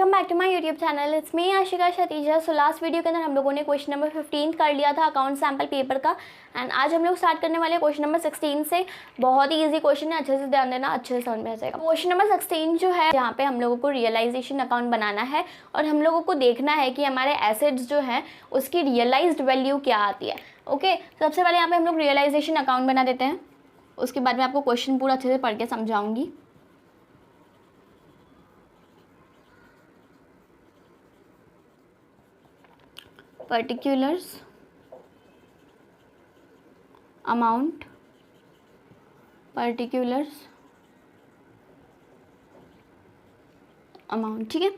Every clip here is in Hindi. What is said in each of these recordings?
Welcome back to my YouTube channel. It's me Ashika Shatija. So last video के अंदर हम लोगों ने क्वेश्चन नंबर 15 कर लिया था अकाउंट सैम्पल पेपर का, एंड आज हम लोग स्टार्ट करने वाले क्वेश्चन नंबर 16 से। बहुत ही इजी क्वेश्चन है, अच्छे से ध्यान देना, अच्छे से समझ में आ जाएगा। क्वेश्चन नंबर 16 जो है, यहाँ पे हम लोगों को रियलाइजेशन अकाउंट बनाना है और हम लोगों को देखना है कि हमारे एसेट्स जो है उसकी रियलाइज्ड वैल्यू क्या आती है। ओके, सबसे पहले यहाँ पे हम लोग रियलाइजेशन अकाउंट बना देते हैं, उसके बाद में आपको क्वेश्चन पूरा अच्छे से पढ़ के समझाऊंगी। पर्टिकुलर्स अमाउंट, पर्टिकुलर्स अमाउंट, ठीक है,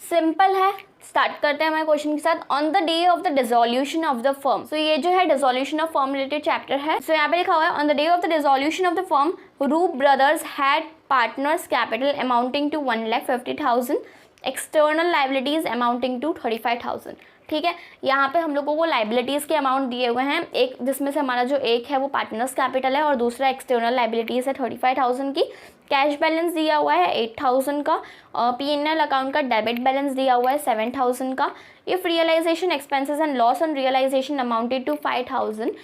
सिंपल है। स्टार्ट करते हैं हमारे क्वेश्चन के साथ। On the day of the dissolution of the firm, so ये जो है dissolution of firm related chapter है। सो यहाँ पे लिखा हुआ है on the day of the dissolution of the firm Roop brothers had partners capital amounting to 1,50,000, external liabilities amounting to 35,000। ठीक है, यहाँ पे हम लोगों को लाइबिलिटीज़ के अमाउंट दिए हुए हैं, एक जिसमें से हमारा जो एक है वो पार्टनर्स कैपिटल है और दूसरा एक्सटर्नल लाइबिलिटीज़ है 35,000 की। कैश बैलेंस दिया हुआ है 8,000 का, P&L अकाउंट का डेबिट बैलेंस दिया हुआ है 7,000 का। If realisation expenses and loss on realisation amounted to 5,000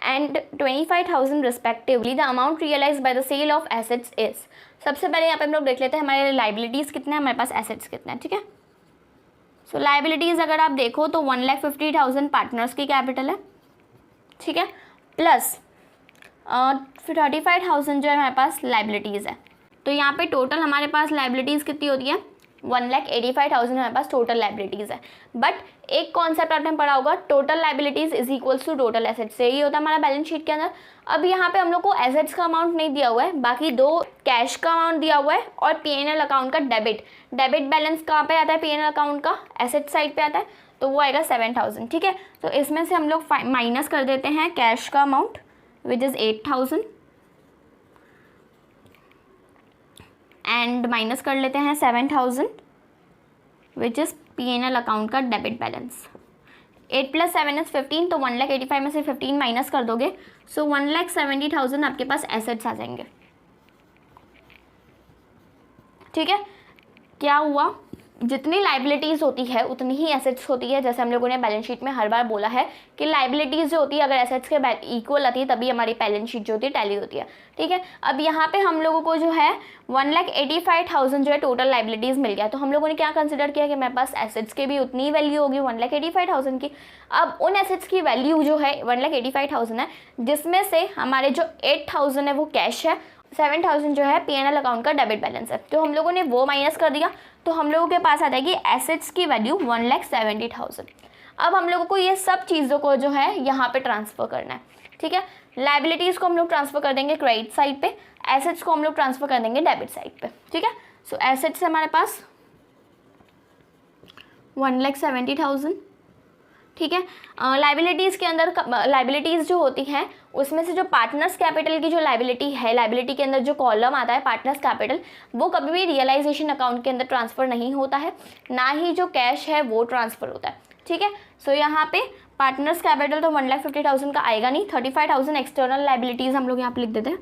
and 25,000 respectively, the amount realized by the sale of assets is। सबसे पहले यहाँ पे हम लोग देख लेते हैं हमारे लाइबिलिटीज़ कितने हैं, हमारे पास एसेट्स कितने हैं। ठीक है, सो लाइबिलिटीज़ अगर आप देखो तो 1,50,000 पार्टनर्स की कैपिटल है, ठीक है, प्लस 35,000 जो है हमारे पास लाइबिलिटीज़ है। तो यहाँ पे टोटल हमारे पास लाइबिलिटीज़ कितनी होती है, 1,85,000 हमारे पास टोटल लाइबिलिटीज़ है। बट एक कॉन्सेप्ट आपने पढ़ा होगा, total liabilities is equals to total assets, यही होता है हमारा बैलेंस शीट के अंदर। अब यहाँ पे हम लोग को एसेट्स का अमाउंट नहीं दिया हुआ है, बाकी दो कैश का अमाउंट दिया हुआ है और P&L अकाउंट का डेबिट बैलेंस कहाँ पे आता है, P&L अकाउंट का एसेट साइड पे आता है, तो वो आएगा 7,000। ठीक है, तो इसमें से हम लोग माइनस कर देते हैं कैश का amount which is 8,000 and minus कर लेते हैं 7,000 विच इज़ P&L अकाउंट का डेबिट बैलेंस। 8 + 7 = 15, तो 1,85,000 में से 15 माइनस कर दोगे, सो 1,70,000 आपके पास एसेट्स आ जाएंगे। ठीक है, क्या हुआ, जितनी लाइबिलिटीज़ होती है उतनी ही एसेट्स होती है। जैसे हम लोगों ने बैलेंस शीट में हर बार बोला है कि लाइबिलिटीज़ जो होती है अगर एसेट्स के इक्वल आती है तभी हमारी बैलेंस शीट जो होती है टैली होती है। ठीक है, अब यहाँ पे हम लोगों को जो है 1,85,000 जो है टोटल लाइबिलिटीज़ मिल गया, तो हम लोगों ने क्या कंसिडर किया कि मेरे पास एसेट्स की भी उतनी वैल्यू होगी 1,85,000 की। अब उन एसेट्स की वैल्यू जो है 1,85,000 है, जिसमें से हमारे जो 8,000 है वो कैश है, 7,000 जो है P&L अकाउंट का डेबिट बैलेंस है, तो हम लोगों ने वो माइनस कर दिया, तो हम लोगों के पास आ जाएगी एसेट्स की वैल्यू 1,70,000। अब हम लोगों को ये सब चीज़ों को जो है यहाँ पे ट्रांसफ़र करना है। ठीक है, लाइबिलिटीज़ को हम लोग ट्रांसफ़र कर देंगे क्रेडिट साइड पे, एसेट्स को हम लोग ट्रांसफ़र कर देंगे डेबिट साइड पे। ठीक है, सो एसेट्स हमारे पास 1,70,000। ठीक है, लाइबिलिटीज़ के अंदर लाइबिलिटीज़ जो होती हैं उसमें से जो पार्टनर्स कैपिटल की जो लाइबिलिटी है, लाइबिलिटी के अंदर जो कॉलम आता है पार्टनर्स कैपिटल, वो कभी भी रियलाइजेशन अकाउंट के अंदर ट्रांसफ़र नहीं होता है, ना ही जो कैश है वो ट्रांसफ़र होता है। ठीक है, सो यहाँ पे पार्टनर्स कैपिटल तो 1,50,000 का आएगा नहीं, 35,000 एक्सटर्नल लाइबिलिटीज़ हम लोग यहाँ पे लिख देते हैं,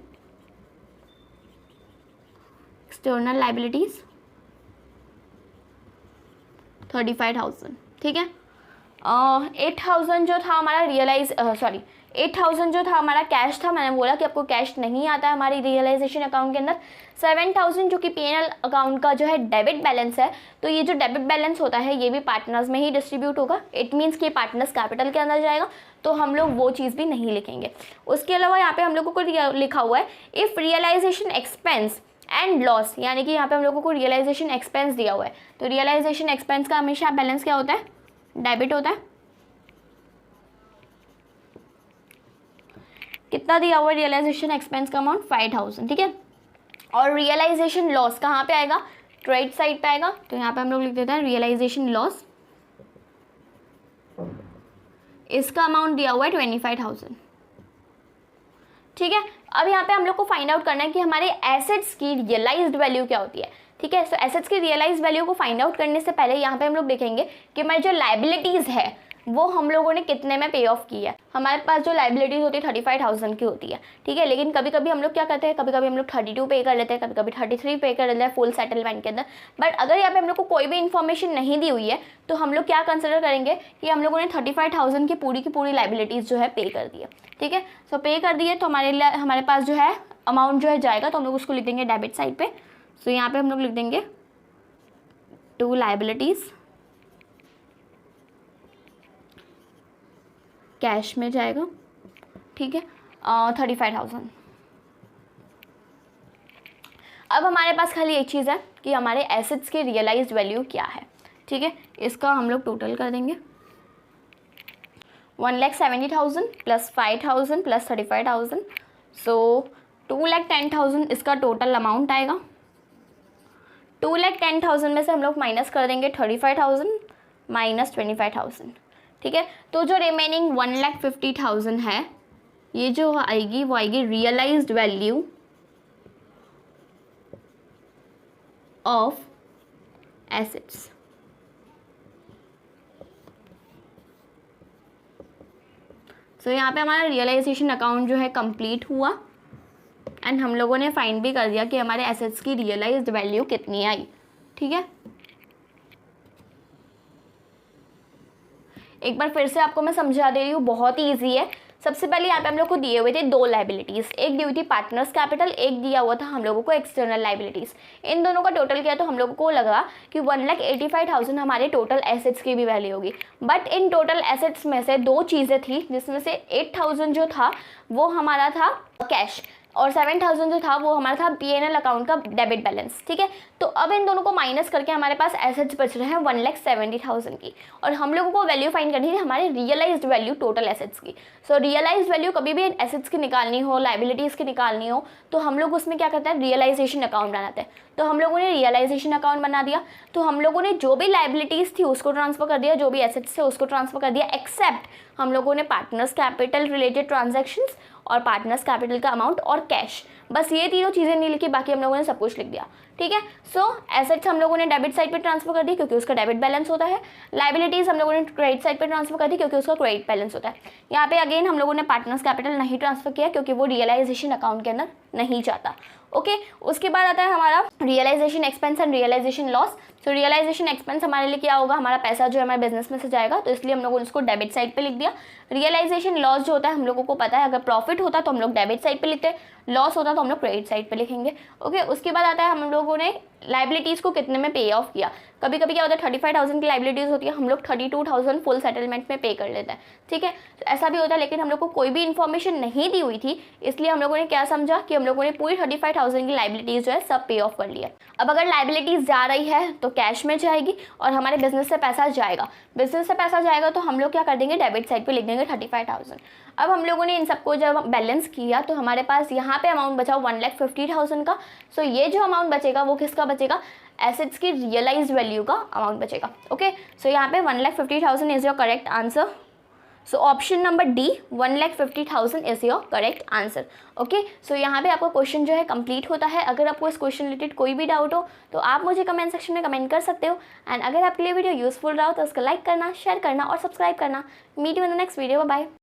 एक्सटर्नल लाइबिलिटीज़ 35,000। ठीक है, 8,000 जो था हमारा 8,000 जो था हमारा कैश था, मैंने बोला कि आपको कैश नहीं आता है हमारी रियलाइजेशन अकाउंट के अंदर। 7,000 जो कि P&L अकाउंट का जो है डेबिट बैलेंस है, तो ये जो डेबिट बैलेंस होता है ये भी पार्टनर्स में ही डिस्ट्रीब्यूट होगा, इट मीन्स कि पार्टनर्स कैपिटल के अंदर जाएगा, तो हम लोग वो चीज़ भी नहीं लिखेंगे। उसके अलावा यहाँ पे हम लोगों को लिखा हुआ है if realisation expense and loss, यानी कि यहाँ पे हम लोगों को रियलाइजेशन एक्सपेंस दिया हुआ है, तो रियलाइजेशन एक्सपेंस का हमेशा बैलेंस क्या होता है, डेबिट होता है। कितना दिया हुआ है रियलाइजेशन एक्सपेंस का अमाउंट, 5,000। ठीक है, और रियलाइजेशन लॉस कहाँ पे आएगा, क्रेडिट साइड पे आएगा, तो यहाँ पे हम लोग लिख देते हैं रियलाइजेशन लॉस, इसका अमाउंट दिया हुआ है 25,000। ठीक है, अब यहाँ पे हम लोग को फाइंड आउट करना है कि हमारे एसेट्स की रियलाइज्ड वैल्यू क्या होती है। ठीक है, सो एसेट्स की रियलाइज्ड वैल्यू को फाइंड आउट करने से पहले यहाँ पे हम लोग देखेंगे कि हमारी जो लाइबिलिटीज़ है वो हम लोगों ने कितने में पे ऑफ की है। हमारे पास जो लाइबिलिटीज़ होती है 35,000 की होती है, ठीक है, लेकिन कभी कभी हम लोग क्या करते हैं, कभी कभी हम लोग 32 पे कर लेते हैं, कभी कभी 33 पे कर लेते हैं फुल सेटलमेंट के अंदर। बट अगर यहाँ पे हम लोग को कोई भी इन्फॉर्मेशन नहीं दी हुई है तो हम लोग क्या कंसिडर करेंगे कि हम लोगों ने 35,000 की पूरी लाइबिलिटीज़ जो है पे कर दी है, ठीक है। सो पे कर दी है तो हमारे पास जो है अमाउंट जो है जाएगा, तो हम लोग उसको लिख देंगे डेबिट साइड पे। सो यहाँ पे हम लोग लिख देंगे टू लाइबिलिटीज़, कैश में जाएगा, ठीक है, 35,000। अब हमारे पास खाली एक चीज़ है कि हमारे एसेट्स की रियलाइज्ड वैल्यू क्या है, ठीक है। इसका हम लोग टोटल कर देंगे 1,70,000 प्लस 5,000 प्लस 35,000, सो 2,10,000 इसका टोटल अमाउंट आएगा। 2,10,000 में से हम लोग माइनस कर देंगे 35,000 माइनस 25,000, ठीक है। तो जो रिमेनिंग 1,50,000 है, ये जो आएगी वो आएगी रियलाइज्ड वैल्यू ऑफ एसेट्स। तो यहाँ पे हमारा रियलाइजेशन अकाउंट जो है कंप्लीट हुआ एंड हम लोगों ने फाइंड भी कर दिया कि हमारे एसेट्स की रियलाइज्ड वैल्यू कितनी आई, ठीक है। एक बार फिर से आपको मैं समझा दे रही हूँ, बहुत ही ईजी है। सबसे पहले यहाँ पे हम लोग को दिए हुए थे दो लाइबिलिटीज़, एक दी हुई थी पार्टनर्स कैपिटल, एक दिया हुआ था हम लोगों को एक्सटर्नल लाइबिलिटीज़। इन दोनों का टोटल किया तो हम लोगों को लगा कि 1,85,000 हमारे टोटल एसेट्स की भी वैल्यू होगी। बट इन टोटल एसेट्स में से दो चीज़ें थी, जिसमें से 8,000 जो था वो हमारा था कैश और 7,000 जो था वो हमारा था P&L अकाउंट का डेबिट बैलेंस, ठीक है। तो अब इन दोनों को माइनस करके हमारे पास एसेट्स बच रहे हैं 1,70,000 की, और हम लोगों को वैल्यू फाइंड करनी थी हमारे रियलाइज्ड वैल्यू टोटल एसेट्स की। सो रियलाइज्ड वैल्यू कभी भी एसेट्स की निकालनी हो, लाइबिलिटीज़ की निकालनी हो, तो हम लोग उसमें क्या करते हैं, रियलाइजेशन अकाउंट बनाते हैं। तो हम लोगों ने रियलाइजेशन अकाउंट बना दिया, तो हम लोगों ने जो भी लाइबिलिटीज़ थी उसको ट्रांसफ़र कर दिया, जो भी एसेट्स थे उसको ट्रांसफ़र कर दिया, एक्सेप्ट हम लोगों ने पार्टनर्स कैपिटल रिलेटेड ट्रांजैक्शंस और पार्टनर्स कैपिटल का अमाउंट और कैश, बस ये तीनों चीज़ें नहीं लिखी, बाकी हम लोगों ने सब कुछ लिख दिया, ठीक है। सो एसेट्स हम लोगों ने डेबिट साइड पे ट्रांसफर कर दी क्योंकि उसका डेबिट बैलेंस होता है, लाइबिलिटीज़ हम लोगों ने क्रेडिट साइड पे ट्रांसफर कर दी क्योंकि उसका क्रेडिट बैलेंस होता है। यहाँ पे अगेन हम लोगों ने पार्टनर्स कैपिटल नहीं ट्रांसफर किया क्योंकि वो रियलाइजेशन अकाउंट के अंदर नहीं जाता, ओके। उसके बाद आता है हमारा realisation expense and realisation loss. तो रियलाइजेशन एक्सपेंस हमारे लिए क्या होगा, हमारा पैसा जो है हमारे बिजनेस में से जाएगा, तो इसलिए हम लोगों ने उसको डेबिट साइड पे लिख दिया। रियलाइजेशन लॉस जो होता है हम लोगों को पता है, अगर प्रॉफिट होता तो हम लोग डेबिट साइड पे लिखते हैं, लॉस होता तो हम लोग क्रेडिट साइड पे लिखेंगे, ओके। उसके बाद आता है हम लोगों ने लाइबिलिटीज़ को कितने में पे ऑफ किया। कभी कभी क्या होता है 35,000 की लाइबिलिटीज़ होती है, हम लोग 32,000 फुल सेटलमेंट में पे कर लेते हैं, ठीक है। तो ऐसा भी होता है, लेकिन हम लोग को कोई भी इन्फॉर्मेशन नहीं दी हुई थी, इसलिए हम लोगों ने क्या समझा कि हम लोगों ने पूरी 35,000 की लाइबिलिटीज़ जो है सब पे ऑफ कर लिया। अब अगर लाइबिलिटीज़ जा रही है तो कैश में जाएगी और हमारे बिजनेस से पैसा जाएगा, बिजनेस से पैसा जाएगा तो हम लोग क्या कर देंगे, डेबिट साइड पे लिख देंगे 35,000। अब हम लोगों ने इन सबको जब बैलेंस किया तो हमारे पास यहाँ पे अमाउंट बचा 1,50,000 का। सो ये जो अमाउंट बचेगा वो किसका बचेगा, एसेट्स की रियलाइज्ड वैल्यू का अमाउंट बचेगा, ओके। सो यहाँ पे 1,50,000 is your correct answer. So option number D 1,50,000 is your correct answer, okay. So यहाँ पे आपका क्वेश्चन जो है कंप्लीट होता है। अगर आपको इस क्वेश्चन रिलेटेड कोई भी डाउट हो तो आप मुझे कमेंट सेक्शन में कमेंट कर सकते हो। एंड अगर आपके लिए वीडियो यूजफुल रहा हो तो उसको लाइक करना, शेयर करना और सब्सक्राइब करना। Meet you in the next video, bye.